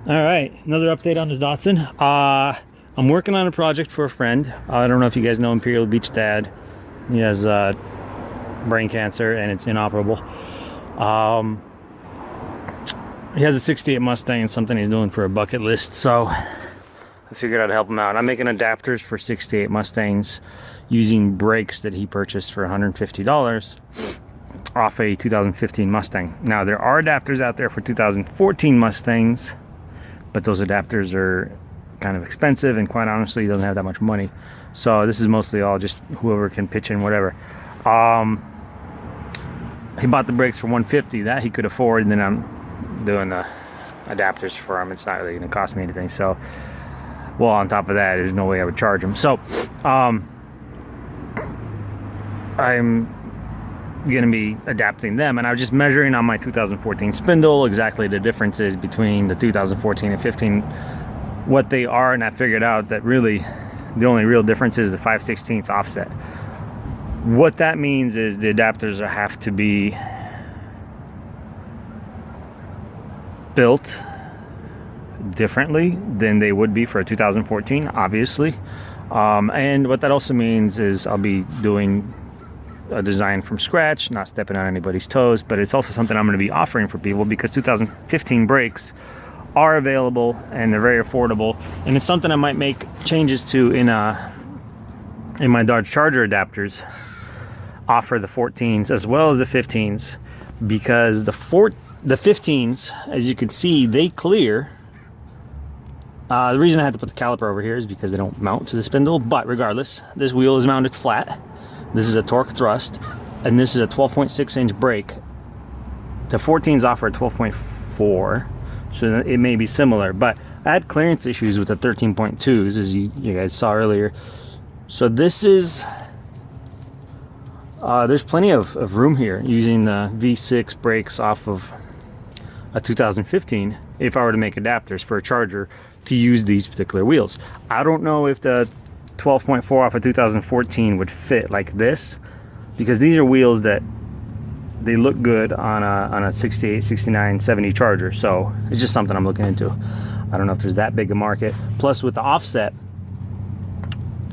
All right, another update on this Datsun. I'm working on a project for a friend. I don't know if you guys know Imperial Beach Dad. He has brain cancer and it's inoperable. He has a 68 Mustang and something he's doing for a bucket list, so I figured I'd help him out. I'm making adapters for 68 Mustangs using brakes that he purchased for $150 off a 2015 Mustang. Now, there are adapters out there for 2014 Mustangs, but those adapters are kind of expensive, and quite honestly, he doesn't have that much money. So this is mostly all just whoever can pitch in, whatever. He bought the brakes for $150 that he could afford, and then I'm doing the adapters for him. It's not really going to cost me anything. So, well, on top of that, there's no way I would charge him. So, I'm going to be adapting them, and I was just measuring on my 2014 spindle exactly the differences between the 2014 and 15, what they are, and I figured out that really the only real difference is the 5/16 offset. What that means is the adapters have to be built differently than they would be for a 2014, obviously, and what that also means is I'll be doing a design from scratch, not stepping on anybody's toes, but it's also something I'm going to be offering for people because 2015 brakes are available and they're very affordable, and it's something I might make changes to in my Dodge Charger adapters. Offer the 14s as well as the 15s, because the 15s, as you can see, they clear. The reason I had to put the caliper over here is because they don't mount to the spindle, but regardless, this wheel is mounted flat. This is a torque thrust, and this is a 12.6-inch brake. The 14s offer a 12.4, so it may be similar, but I had clearance issues with the 13.2s, as you guys saw earlier. So this is, there's plenty of room here using the V6 brakes off of a 2015 if I were to make adapters for a Charger to use these particular wheels. I don't know if the 12.4 off of 2014 would fit like this, because these are wheels that they look good on a 68, 69, 70 Charger. So it's just something I'm looking into. I don't know if there's that big a market. Plus with the offset,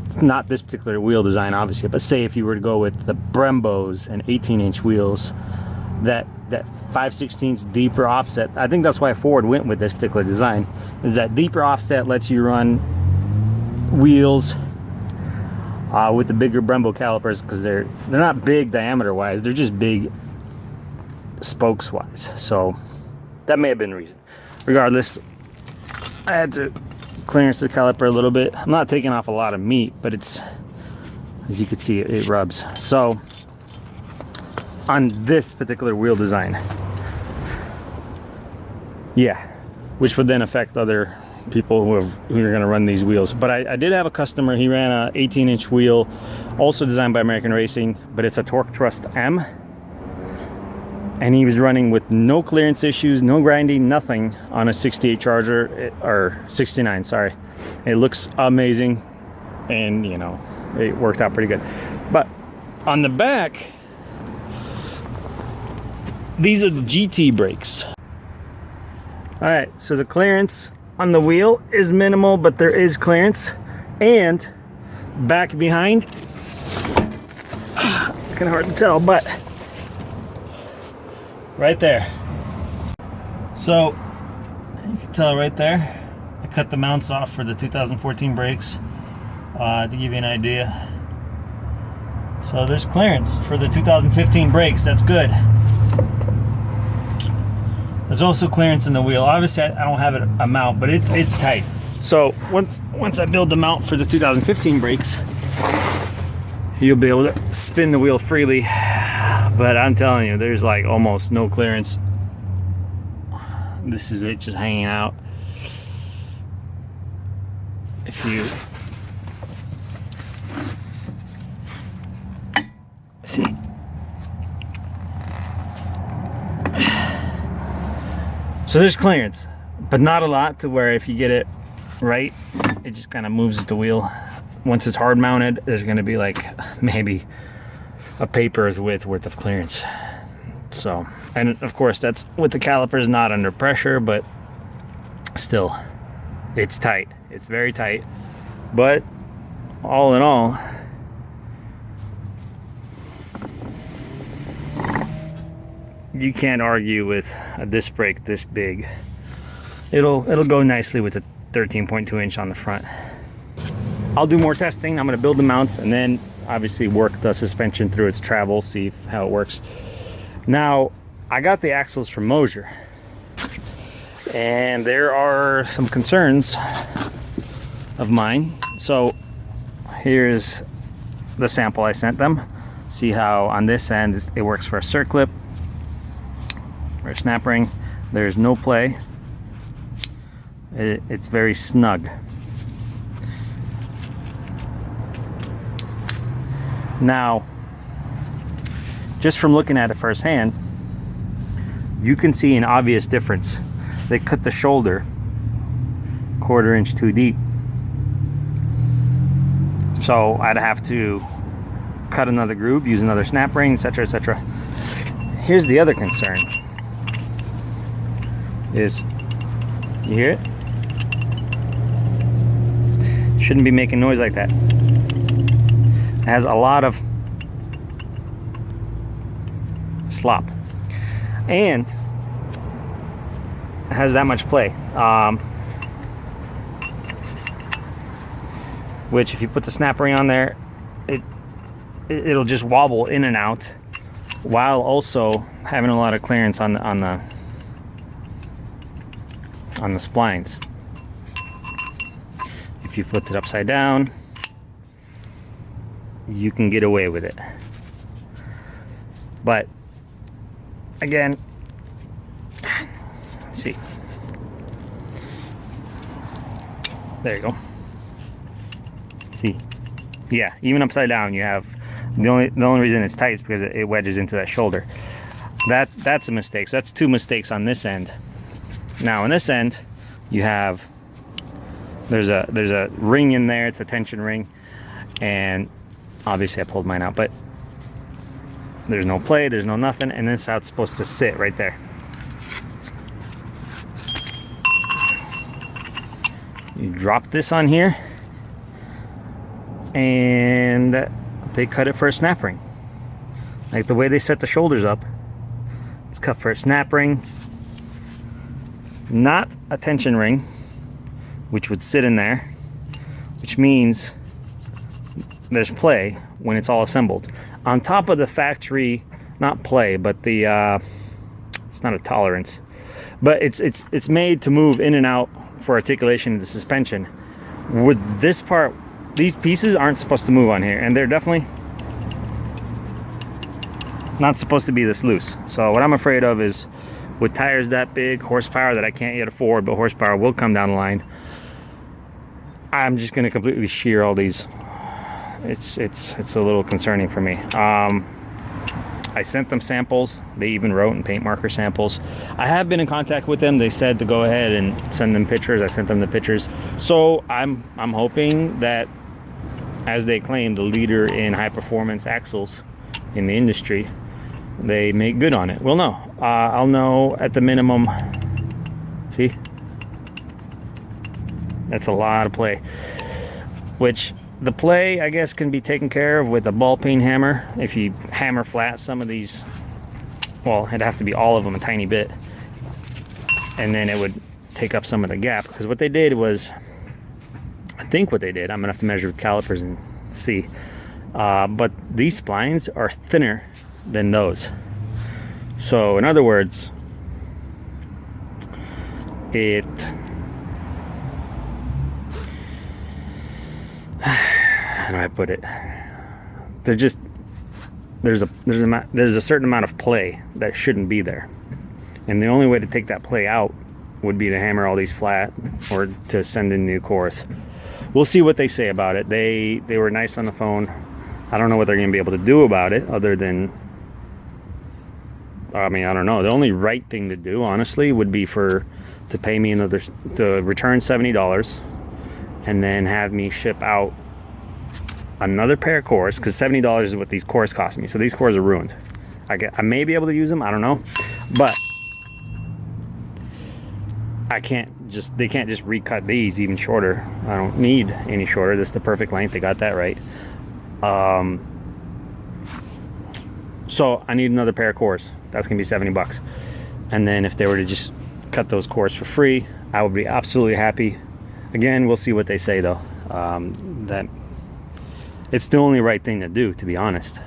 it's not this particular wheel design obviously, but say if you were to go with the Brembos and 18-inch wheels, that 5/16 deeper offset, I think that's why Ford went with this particular design, is that deeper offset lets you run wheels with the bigger Brembo calipers, because they're not big diameter wise, they're just big spokes wise. So that may have been the reason. Regardless, I had to clearance the caliper a little bit. I'm not taking off a lot of meat, but it's, as you can see, it rubs. So on this particular wheel design, yeah, which would then affect other people who are going to run these wheels. But I did have a customer, he ran a 18-inch wheel, also designed by American Racing, but it's a Torque Trust M, and he was running with no clearance issues, no grinding, nothing on a 68 Charger, or 69, sorry. It looks amazing, and you know, it worked out pretty good. But on the back, these are the GT brakes. All right, so the clearance on the wheel is minimal, but there is clearance. And back behind, it's kind of hard to tell, but right there. So you can tell right there, I cut the mounts off for the 2014 brakes to give you an idea. So there's clearance for the 2015 brakes, that's good. There's also clearance in the wheel. Obviously, I don't have a mount, but it's tight. So once I build the mount for the 2015 brakes, you'll be able to spin the wheel freely. But I'm telling you, there's like almost no clearance. This is it, just hanging out. If you see. So there's clearance, but not a lot to where if you get it right, it just kind of moves the wheel. Once it's hard mounted, there's going to be like maybe a paper's width worth of clearance. So, and of course that's with the calipers not under pressure, but still, it's tight. It's very tight, but all in all, you can't argue with a disc brake this big. It'll go nicely with the 13.2 inch on the front. I'll do more testing. I'm going to build the mounts and then obviously work the suspension through its travel, see how it works. Now, I got the axles from Moser, and there are some concerns of mine. So here's the sample I sent them. See how on this end it works for a circlip or a snap ring. There's no play. It's very snug. Now, just from looking at it firsthand, you can see an obvious difference. They cut the shoulder 1/4 inch too deep. So I'd have to cut another groove, use another snap ring, etc., etc. Here's the other concern. Is, you hear it? Shouldn't be making noise like that. It has a lot of slop, and it has that much play, which if you put the snap ring on there, it'll just wobble in and out while also having a lot of clearance on the splines. If you flipped it upside down, you can get away with it. But again, see, there you go. See, yeah, even upside down, you have the only reason it's tight is because it wedges into that shoulder. That's a mistake. So that's 2 mistakes on this end. Now on this end, you have there's a ring in there. It's a tension ring, and obviously I pulled mine out, but there's no play, there's no nothing, and this is how it's supposed to sit right there. You drop this on here, and they cut it for a snap ring. Like the way they set the shoulders up, it's cut for a snap ring, not a tension ring, which would sit in there, which means there's play when it's all assembled. On top of the factory, not play, but the, it's not a tolerance, but it's made to move in and out for articulation of the suspension. With this part, these pieces aren't supposed to move on here, and they're definitely not supposed to be this loose. So what I'm afraid of is with tires that big, horsepower that I can't yet afford, but horsepower will come down the line, I'm just going to completely shear all these. It's a little concerning for me. I sent them samples. They even wrote in paint marker samples. I have been in contact with them. They said to go ahead and send them pictures. I sent them the pictures. So I'm hoping that, as they claim, the leader in high performance axles in the industry, they make good on it. We'll know. I'll know at the minimum. See? That's a lot of play. Which the play, I guess, can be taken care of with a ball peen hammer. If you hammer flat some of these, well, it'd have to be all of them a tiny bit, and then it would take up some of the gap. Because what they did was, I think what they did, I'm gonna have to measure with calipers and see, but these splines are thinner than those. So in other words, how do I put it? They're just, there's a certain amount of play that shouldn't be there, and the only way to take that play out would be to hammer all these flat or to send in new cores. We'll see what they say about it. They were nice on the phone. I don't know what they're going to be able to do about it, other than, I mean, I don't know. The only right thing to do, honestly, would be to pay me to return $70, and then have me ship out another pair of cores, because $70 is what these cores cost me. So these cores are ruined. I may be able to use them, I don't know, but they can't just recut these even shorter. I don't need any shorter. This is the perfect length. They got that right. So I need another pair of cores. That's gonna be $70. And then if they were to just cut those cores for free, I would be absolutely happy. Again, we'll see what they say though. That it's the only right thing to do, to be honest,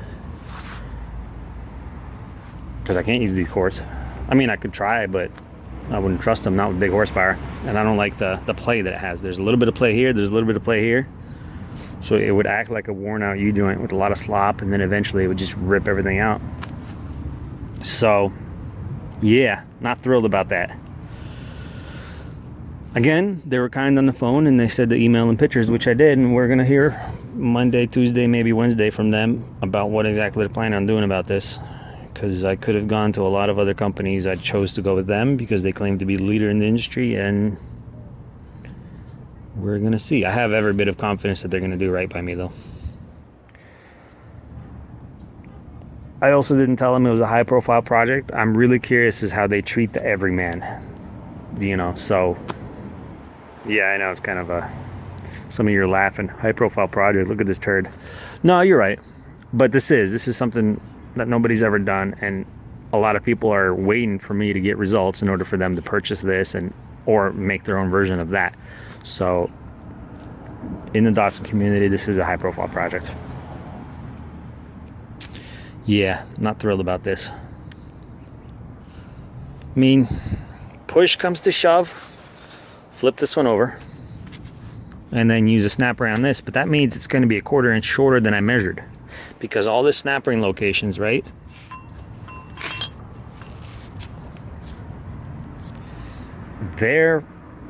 because I can't use these cores. I mean, I could try, but I wouldn't trust them, not with big horsepower. And I don't like the play that it has. There's a little bit of play here, there's a little bit of play here. So it would act like a worn out U-joint with a lot of slop, and then eventually it would just rip everything out. So yeah, not thrilled about that. Again, they were kind on the phone and they said to email them pictures, which I did, and we're gonna hear Monday, Tuesday, maybe Wednesday from them about what exactly they're planning on doing about this. Because I could have gone to a lot of other companies. I chose to go with them because they claim to be the leader in the industry, and we're gonna see. I have every bit of confidence that they're gonna do right by me though. I also didn't tell them it was a high profile project. I'm really curious as how they treat the everyman, you know. So yeah, I know it's kind of a, some of you are laughing, high profile project, look at this turd. No, you're right, but this is something that nobody's ever done, and a lot of people are waiting for me to get results in order for them to purchase this and or make their own version of that. So in the Datsun community, this is a high profile project. Yeah, not thrilled about this. I mean, push comes to shove, flip this one over and then use a snap ring on this, but that means it's going to be a 1/4 inch shorter than I measured, because all the snap ring locations, right, they're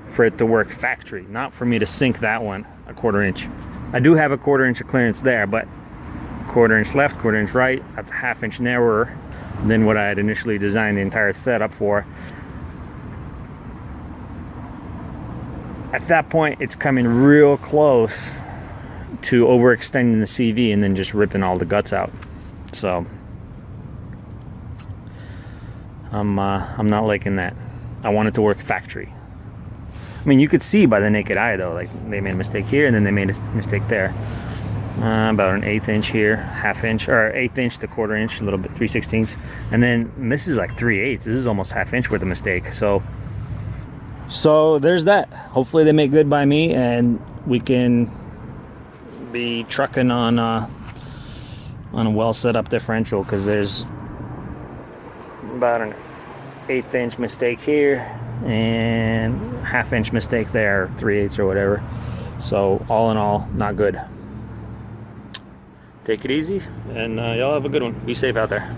for it to work factory, not for me to sink that one a 1/4 inch. I do have a 1/4 inch of clearance there, but 1/4 inch left, 1/4 inch right, that's a 1/2 inch narrower than what I had initially designed the entire setup for. At that point, it's coming real close to overextending the CV and then just ripping all the guts out. So I'm not liking that. I want it to work factory. I mean, you could see by the naked eye though, like they made a mistake here and then they made a mistake there. About an 1/8 inch here, 1/2 inch, or 1/8 inch to 1/4 inch, a little bit, 3/16, and then this is like 3/8. This is almost 1/2 inch with a mistake. So there's that. Hopefully they make good by me and we can be trucking on a well set up differential, because there's about an 1/8 inch mistake here and 1/2 inch mistake there, 3/8 or whatever. So all in all, not good. Take it easy, and y'all have a good one. Be safe out there.